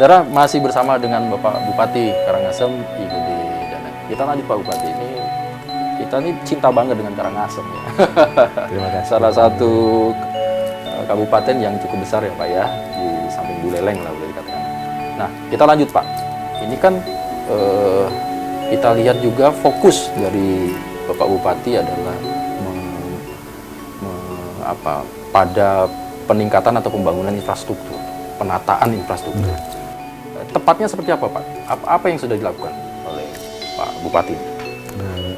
Saudara masih bersama dengan Bapak Bupati Karangasem, Ibu D. Dana. Kita lanjut Pak Bupati, kita ini cinta banget dengan Karangasem ya. Terima kasih. Salah satu kabupaten yang cukup besar ya Pak ya, di samping Buleleng lah boleh dikatakan. Nah kita lanjut Pak, ini kan kita lihat juga fokus dari Bapak Bupati adalah pada peningkatan atau pembangunan infrastruktur, penataan infrastruktur. Tepatnya seperti apa Pak? Apa yang sudah dilakukan oleh Pak Bupati? Nah,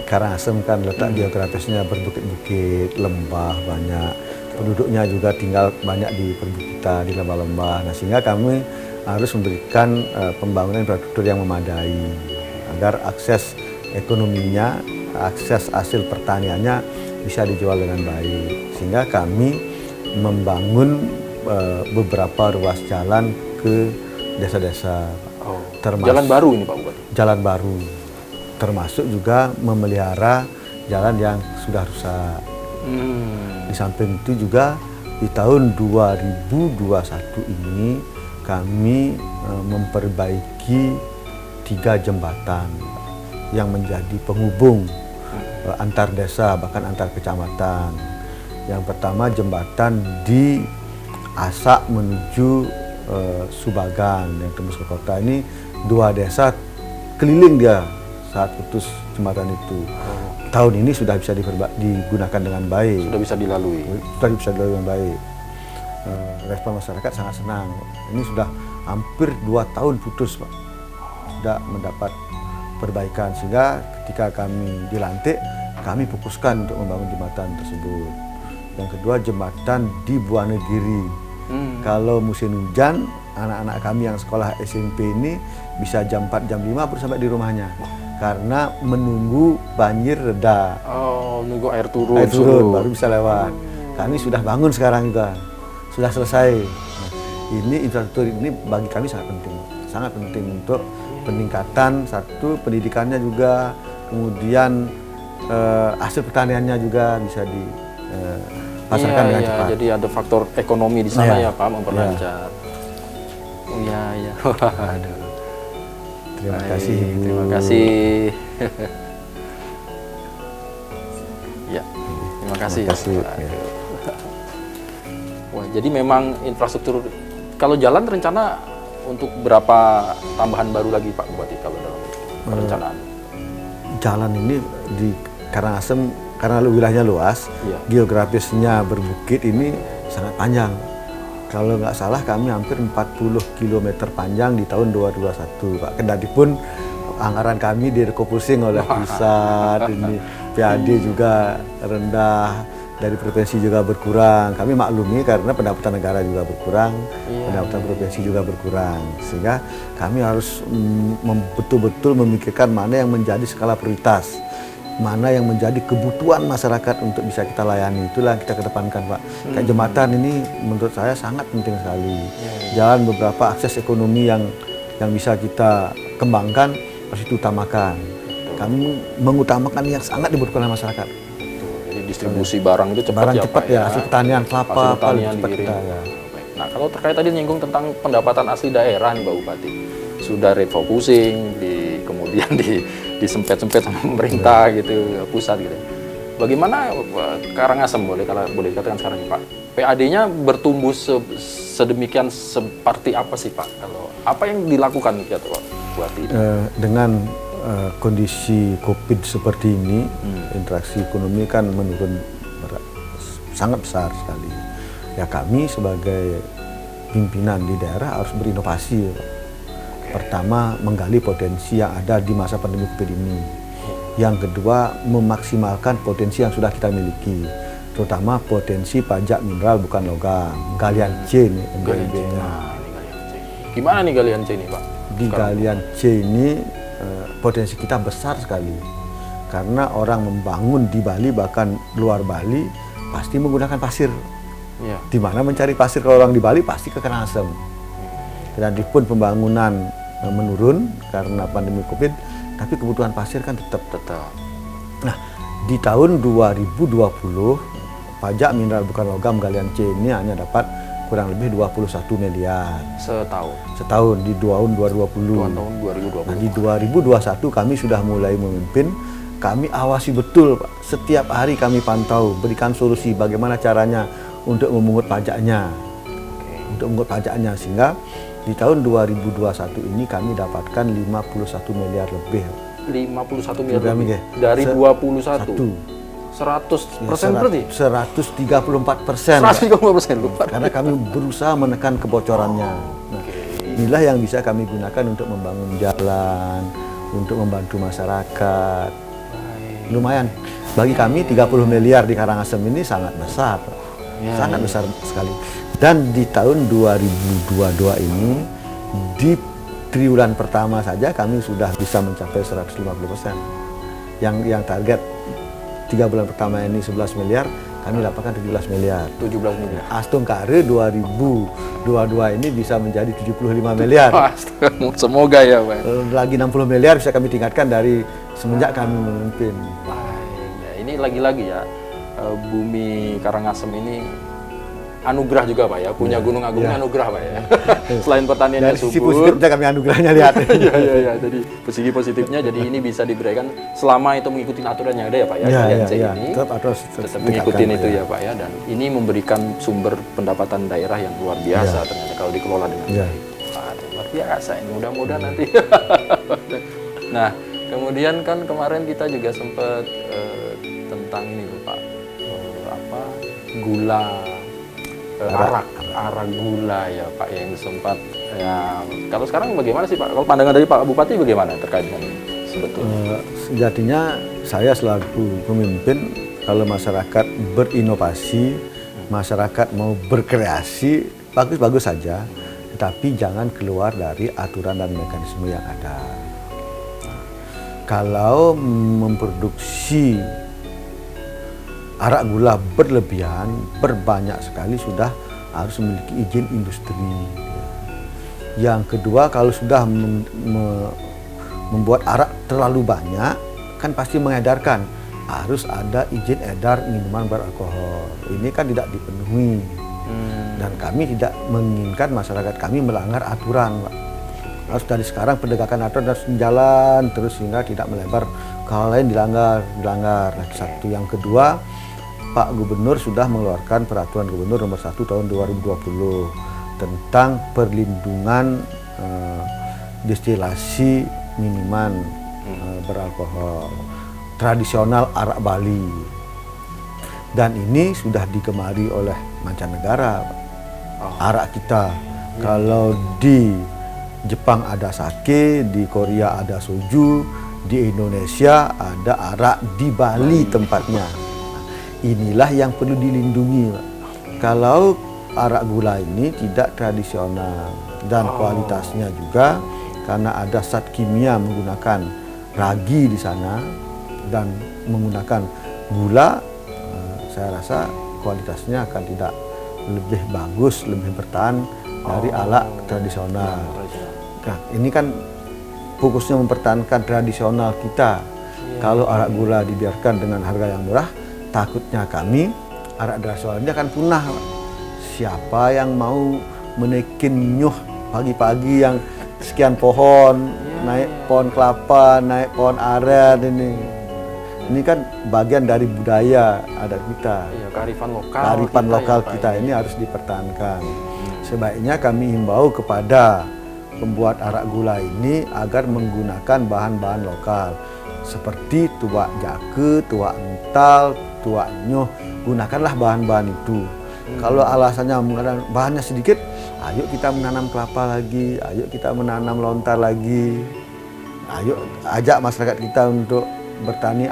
Karangasem kan letak geografisnya berbukit-bukit, lembah banyak, penduduknya juga tinggal banyak di perbukitan, di lembah-lembah. Nah, sehingga kami harus memberikan pembangunan infrastruktur yang memadai agar akses ekonominya, akses hasil pertaniannya bisa dijual dengan baik. Sehingga kami membangun beberapa ruas jalan ke desa-desa. Jalan baru ini Pak Bupati? Jalan baru, termasuk juga memelihara jalan yang sudah rusak. Di samping itu juga di tahun 2021 ini kami memperbaiki 3 jembatan yang menjadi penghubung antar desa bahkan antar kecamatan. Yang pertama jembatan di Asak menuju Subagan yang tembus ke kota, ini 2 desa keliling dia saat putus jembatan itu. Tahun ini sudah bisa digunakan dengan baik. Sudah bisa dilalui. Sudah bisa dilalui dengan baik. Respon masyarakat sangat senang. Ini sudah hampir 2 tahun putus Pak. Sudah mendapat perbaikan sehingga ketika kami dilantik kami fokuskan untuk membangun jembatan tersebut. Yang kedua jembatan di Buanegiri. Kalau musim hujan, anak-anak kami yang sekolah SMP ini bisa jam 4, jam 5 baru sampai di rumahnya. Karena menunggu banjir reda. Oh, nunggu air turun. Air turun baru bisa lewat. Kami sudah bangun sekarang juga. Sudah selesai. Nah, ini infrastruktur ini bagi kami sangat penting untuk peningkatan satu pendidikannya juga, kemudian hasil pertaniannya juga bisa dipasarkan dengan cepat. Jadi ada faktor ekonomi di sana ya Pak, memperlancar. Oh iya. Waduh. Terima kasih Ibu. Terima kasih. Ya, terima kasih. Wah, jadi memang infrastruktur. Kalau jalan rencana untuk berapa tambahan baru lagi Pak Bupati kalau dalam perencanaan? Jalan ini di Karangasem karena wilayahnya luas, geografisnya berbukit ini sangat panjang. Kalau nggak salah kami hampir 40 km panjang di tahun 2021 Pak. Kendati pun anggaran kami direpusing oleh pusat, ini PAD juga rendah, dari provinsi juga berkurang. Kami maklumi karena pendapatan negara juga berkurang, pendapatan provinsi juga berkurang. Sehingga kami harus betul-betul memikirkan mana yang menjadi skala prioritas, mana yang menjadi kebutuhan masyarakat untuk bisa kita layani. Itulah yang kita kedepankan Pak. Kayak jembatan ini menurut saya sangat penting sekali. Jalan beberapa akses ekonomi yang bisa kita kembangkan harus ditutamakan. Kami mengutamakan yang sangat dibutuhkan oleh masyarakat. Jadi distribusi barang itu cepat barang ya cepat Pak ya, hasil pertanian kelapa paling cepat kita ya. Nah kalau terkait tadi nyinggung tentang pendapatan asli daerah nih Pak Bupati, sudah refocusing, kemudian disempet-sempet sama pemerintah gitu, pusat gitu. Bagaimana Karangasem boleh dikatakan sekarang Pak? PAD-nya bertumbuh sedemikian seperti apa sih Pak? Kalau apa yang dilakukan ya Pak Bupati? Dengan kondisi COVID seperti ini, interaksi ekonomi kan menurun sangat besar sekali. Ya kami sebagai pimpinan di daerah harus berinovasi Pak. Pertama, menggali potensi yang ada di masa pandemi COVID ini. Yang kedua, memaksimalkan potensi yang sudah kita miliki, terutama potensi pajak mineral bukan logam, galian C ini, MGLB-nya. Gimana nih galian C ini Pak? Di galian C ini potensi kita besar sekali, karena orang membangun di Bali bahkan luar Bali pasti menggunakan pasir. Di mana mencari pasir kalau orang di Bali pasti ke Karangasem. Dan pun pembangunan menurun karena pandemi COVID, tapi kebutuhan pasir kan tetap. Nah, di tahun 2020 pajak mineral bukan logam galian C ini hanya dapat kurang lebih 21 miliar setahun di tahun 2020. tahun 2020. Nah, di 2021 kami sudah mulai memimpin. Kami awasi betul, Pak. Setiap hari kami pantau, berikan solusi bagaimana caranya untuk memungut pajaknya. Sehingga di tahun 2021 ini kami dapatkan 51 miliar lebih. 51 miliar lebih dari 21. 100% berarti? 134%. 134%, lupa. Karena kami berusaha menekan kebocorannya. Nah, inilah yang bisa kami gunakan untuk membangun jalan, untuk membantu masyarakat. Lumayan. Bagi kami 30 miliar di Karangasem ini sangat besar. Sangat besar sekali. Dan di tahun 2022 ini, di triwulan pertama saja kami sudah bisa mencapai 150%. Yang target 3 bulan pertama ini 11 miliar, kami dapatkan 17 miliar. 17 miliar. Astung Kare 2022 ini bisa menjadi 75 miliar. Semoga ya, Pak. Lagi 60 miliar bisa kami tingkatkan dari semenjak kami memimpin. Ini lagi-lagi ya, bumi Karangasem ini anugerah juga, Pak ya. Punya Gunung Agungnya anugerah, Pak ya. Selain pertaniannya dari sisi subur. positifnya kami anugerahnya lihat. Iya. Jadi segi positifnya, jadi ini bisa diberikan selama itu mengikuti aturan yang ada ya, Pak ya. Ini tetap mengikuti itu ya, Pak ya. Dan ini memberikan sumber pendapatan daerah yang luar biasa ternyata kalau dikelola dengan baik. Luar biasa ini. Mudah-mudahan nanti. Nah, kemudian kan kemarin kita juga sempat tentang ini loh, Pak. Gula. Arak gula ya, Pak, yang sempat ya. Kalau sekarang bagaimana sih, Pak? Kalau pandangan dari Pak Bupati bagaimana terkait dengan ini sebetulnya? Sejatinya saya selaku pemimpin, kalau masyarakat berinovasi, masyarakat mau berkreasi, bagus-bagus saja, tetapi jangan keluar dari aturan dan mekanisme yang ada. Kalau memproduksi arak gula berlebihan, berbanyak sekali, sudah harus memiliki izin industri. Yang kedua, kalau sudah membuat arak terlalu banyak, kan pasti mengedarkan, harus ada izin edar minuman beralkohol. Ini kan tidak dipenuhi. Dan kami tidak menginginkan masyarakat kami melanggar aturan, Pak. Harus dari sekarang penegakan aturan harus jalan terus sehingga tidak melebar. Kalau lain dilanggar. Satu. Yang kedua, Pak Gubernur sudah mengeluarkan Peraturan Gubernur Nomor 1 Tahun 2020 tentang perlindungan destilasi minuman beralkohol tradisional arak Bali. Dan ini sudah digemari oleh mancanegara. Arak kita, kalau di Jepang ada sake, di Korea ada soju, di Indonesia ada arak di Bali tempatnya. Inilah yang perlu dilindungi, Pak. Kalau arak gula ini tidak tradisional dan kualitasnya juga, karena ada zat kimia menggunakan ragi di sana dan menggunakan gula, saya rasa kualitasnya akan tidak lebih bagus, lebih bertahan dari arak tradisional. Nah, ini kan fokusnya mempertahankan tradisional kita. Kalau arak gula dibiarkan dengan harga yang murah, takutnya kami arak tradisional ini akan punah. Siapa yang mau menekin nyuh pagi-pagi yang sekian pohon, naik pohon kelapa, naik pohon aren ini kan bagian dari budaya adat kita. Kearifan lokal kita ini harus dipertahankan. Sebaiknya kami himbau kepada pembuat arak gula ini agar menggunakan bahan-bahan lokal seperti tuak jake, tuak ental, tuak nyoh. Gunakanlah bahan-bahan itu. Kalau alasannya menggunakan bahannya sedikit, ayo kita menanam kelapa lagi, ayo kita menanam lontar lagi, ayo ajak masyarakat kita untuk bertani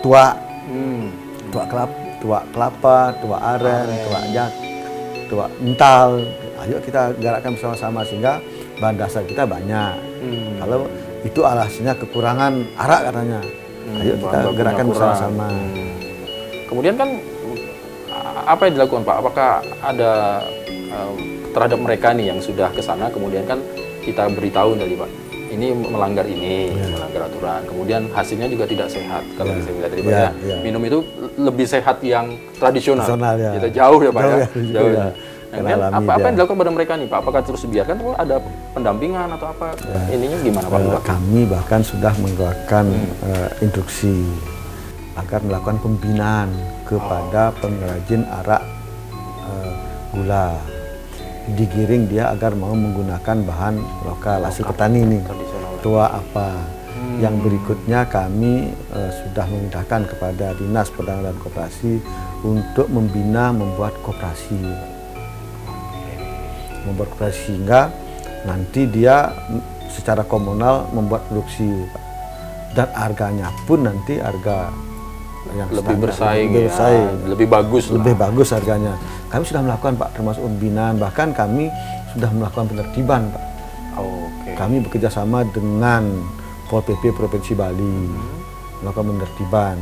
tuak kelapa, tuak aren, tuak jak, tuak ental. Ayo kita gerakkan bersama-sama sehingga bahan dasar kita banyak. Kalau itu alasannya kekurangan arak katanya, ayo kita gerakkan bersama-sama. Kemudian kan apa yang dilakukan, Pak? Apakah ada terhadap mereka nih yang sudah ke sana, kemudian kan kita beritahu tadi, Pak, ini melanggar aturan, kemudian hasilnya juga tidak sehat kalau bisa dilihat dari minum itu lebih sehat yang tradisional. Ya. Kita jauh ya Pak jauh ya. Jauh ya. Karena Apa yang dilakukan pada mereka nih Pak? Apakah terus dibiarkan atau ada pendampingan atau apa? Ininya gimana Pak? Kami bahkan sudah mengeluarkan instruksi agar melakukan pembinaan kepada pengrajin arak gula. Digiring dia agar mau menggunakan bahan lokal hasil petani ini. Tua apa? Yang berikutnya kami sudah memindahkan kepada Dinas Perdagangan dan Koperasi untuk membina membuat koperasi. Membuat koperasi sehingga nanti dia secara komunal membuat produksi, Pak. Dan harganya pun nanti harga yang lebih bersaing, lebih bagus harganya. Kami sudah melakukan Pak, termasuk pembinaan, bahkan kami sudah melakukan penertiban Pak. Kami bekerja sama dengan Pol PP Provinsi Bali melakukan penertiban.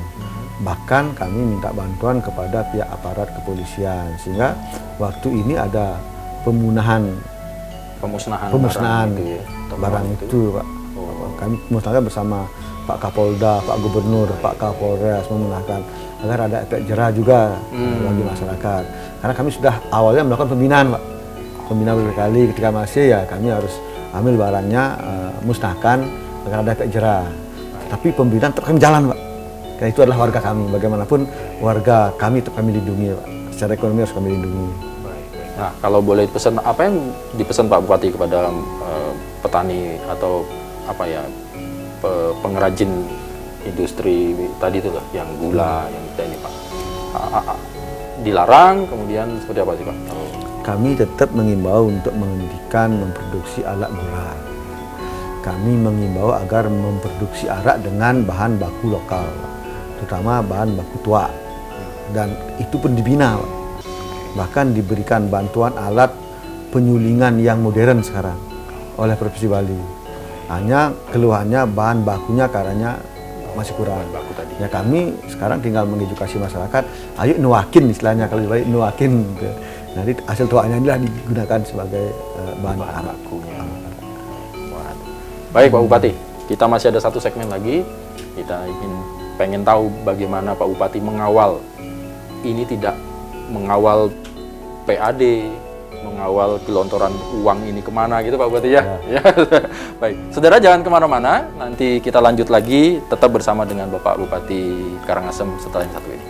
Bahkan kami minta bantuan kepada pihak aparat kepolisian sehingga waktu ini ada pemusnahan barang itu Pak. Kami musnahkan bersama Pak Kapolda, Pak Gubernur, Pak Kapolres memusnahkan agar ada efek jerah juga bagi masyarakat. Karena kami sudah awalnya melakukan pembinaan Pak. Pembinaan berkali ketika masih ya kami harus ambil barangnya, musnahkan agar ada efek jerah. Tapi pembinaan tetap jalan Pak. Karena itu adalah warga kami. Bagaimanapun warga kami tetap kami lindungi Pak. Secara ekonomi harus kami lindungi. Nah, kalau boleh pesan, apa yang dipesan Pak Bupati kepada petani atau apa ya pengrajin industri tadi itu lah, yang gula, yang kita ini Pak, dilarang, kemudian seperti apa sih Pak? Kami tetap mengimbau untuk menghentikan memproduksi arak gula. Kami mengimbau agar memproduksi arak dengan bahan baku lokal, terutama bahan baku tua, dan itu pun dibina Pak. Bahkan diberikan bantuan alat penyulingan yang modern sekarang oleh Provinsi Bali. Hanya keluhannya bahan bakunya karena masih kurang. Ya kami sekarang tinggal mengedukasi masyarakat, ayo nuakin istilahnya, kalau baik nuakin. Nanti hasil tuanya inilah digunakan sebagai bahan bakunya. Baik Pak Bupati, kita masih ada satu segmen lagi. Kita pengen tahu bagaimana Pak Bupati mengawal ini, tidak mengawal PAD, mengawal gelontoran uang ini kemana gitu Pak Bupati ya. Baik, saudara jangan kemana-mana, nanti kita lanjut lagi, tetap bersama dengan Bapak Bupati Karangasem setelah yang satu ini.